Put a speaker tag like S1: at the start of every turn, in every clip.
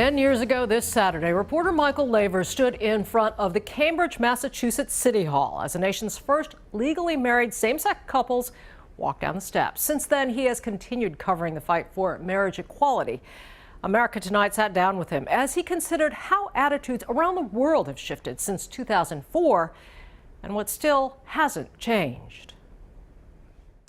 S1: 10 years ago this Saturday, reporter Michael Laver stood in front of the Cambridge, Massachusetts City Hall as the nation's first legally married same-sex couples walked down the steps. Since then, he has continued covering the fight for marriage equality. America Tonight sat down with him as he considered how attitudes around the world have shifted since 2004 and what still hasn't changed.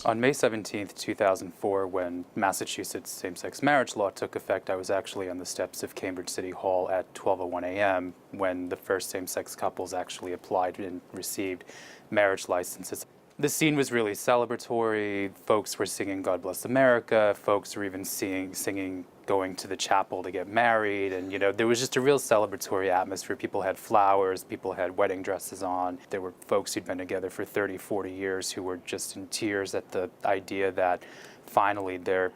S2: On May 17, 2004, when Massachusetts same-sex marriage law took effect, I was actually on the steps of Cambridge City Hall at 12:01 a.m. when the first same-sex couples actually applied and received marriage licenses. The scene was really celebratory. Folks were singing God Bless America. Folks were even singing going to the chapel to get married. And, there was just a real celebratory atmosphere. People had flowers. People had wedding dresses on. There were folks who'd been together for 30, 40 years who were just in tears at the idea that finally the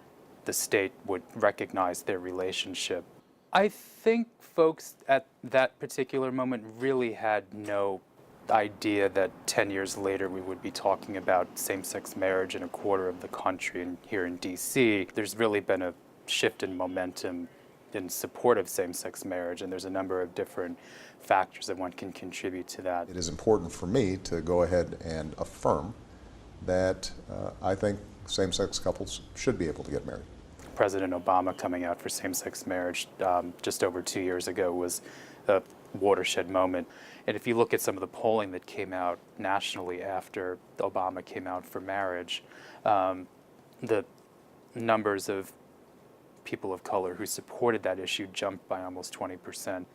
S2: state would recognize their relationship. I think folks at that particular moment really had no idea that 10 years later we would be talking about same-sex marriage in a quarter of the country, and here in D.C. there's really been a shift in momentum in support of same-sex marriage, and there's a number of different factors that one can contribute to that.
S3: It is important for me to go ahead and affirm that I think same-sex couples should be able to get married.
S2: President Obama coming out for same-sex marriage just over 2 years ago was a watershed moment. And if you look at some of the polling that came out nationally after Obama came out for marriage, the numbers of people of color who supported that issue jumped by almost 20%.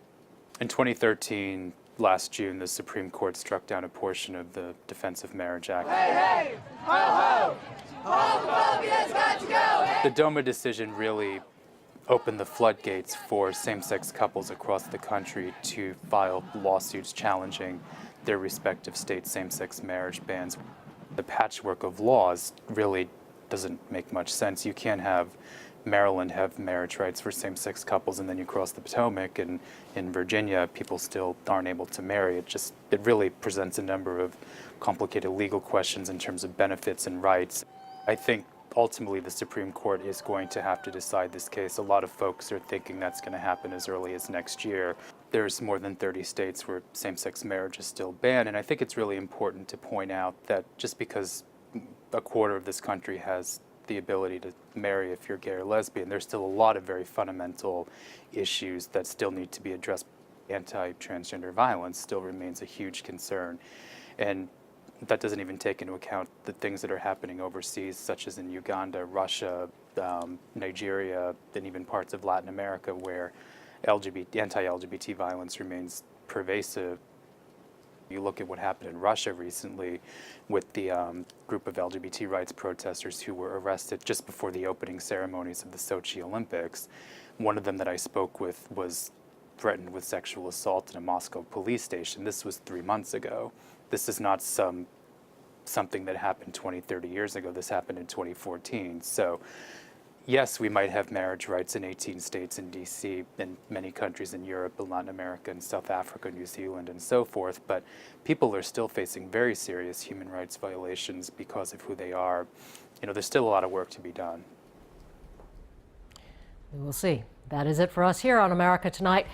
S2: In 2013, last June, the Supreme Court struck down a portion of the Defense of Marriage Act.
S4: Hey, hey, ho, ho, homophobia's got to go. Hey.
S2: The DOMA decision really opened the floodgates for same-sex couples across the country to file lawsuits challenging their respective state same-sex marriage bans. The patchwork of laws really doesn't make much sense. You can't have Maryland have marriage rights for same-sex couples, and then you cross the Potomac, and in Virginia, people still aren't able to marry. It really presents a number of complicated legal questions in terms of benefits and rights. I think ultimately the Supreme Court is going to have to decide this case. A lot of folks are thinking that's going to happen as early as next year. There's more than 30 states where same-sex marriage is still banned, and I think it's really important to point out that just because a quarter of this country has the ability to marry if you're gay or lesbian, there's still a lot of very fundamental issues that still need to be addressed. Anti-transgender violence still remains a huge concern, and that doesn't even take into account the things that are happening overseas, such as in Uganda, Russia, Nigeria, and even parts of Latin America where anti-LGBT violence remains pervasive. You look at what happened in Russia recently with the group of LGBT rights protesters who were arrested just before the opening ceremonies of the Sochi Olympics. One of them that I spoke with was threatened with sexual assault in a Moscow police station. This was 3 months ago. This is not something that happened 20, 30 years ago. This happened in 2014. So yes, we might have marriage rights in 18 states in D.C. and many countries in Europe and Latin America and South Africa, New Zealand, and so forth, but people are still facing very serious human rights violations because of who they are. There's still a lot of work to be done.
S1: We will see. That is it for us here on America Tonight.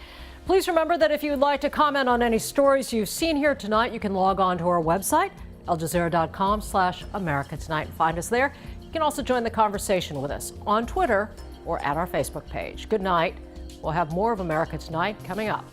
S1: Please remember that if you would like to comment on any stories you've seen here tonight, you can log on to our website, aljazeera.com/America Tonight, and find us there. You can also join the conversation with us on Twitter or at our Facebook page. Good night. We'll have more of America Tonight coming up.